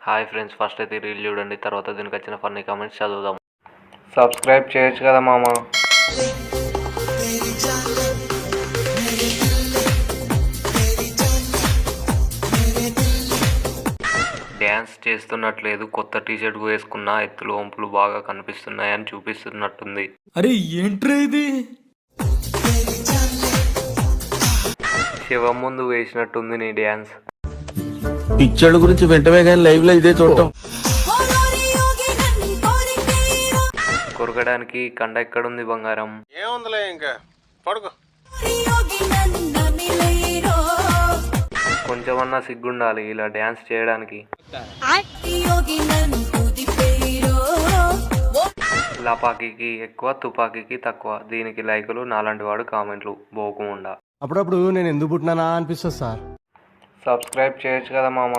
Hi friends, first అయితే reel చూడండి, తర్వాత దీనికి వచ్చిన ఫన్నీ కామెంట్స్ చదువుదాం. సబ్స్క్రైబ్ చేయొచ్చు కదా మామ. డ్యాన్స్ చేస్తున్నట్లేదు, కొత్త టీషర్ట్ వేసుకున్న ఎత్తులు వంపులు బాగా కనిపిస్తున్నాయని చూపిస్తున్నట్టుంది. అరే ఏంట్రా ఇది? శివం ముందు వేసినట్టుంది నీ డ్యాన్స్. పిక్చర్ల గురించి వెంటనే కానీ లైవ్ లో ఇదే చూడటం. కొరకడానికి కండ ఎక్కడుంది బంగారం? ఏముందిలే ఇంకా పడుకో. కొంచెమన్నా సిగ్గుండాలి ఇలా డ్యాన్స్ చేయడానికి. లపాకీకి ఎక్కువ, తుపాకీకి తక్కువ. దీనికి లైకులు, నాలాంటి వాడు కామెంట్లు. బోకుముండా. అప్పుడప్పుడు నేను ఎందుకు పుట్టినానా అనిపిస్తుంది సార్. సబ్స్క్రైబ్ చేయొచ్చు కదా మామ.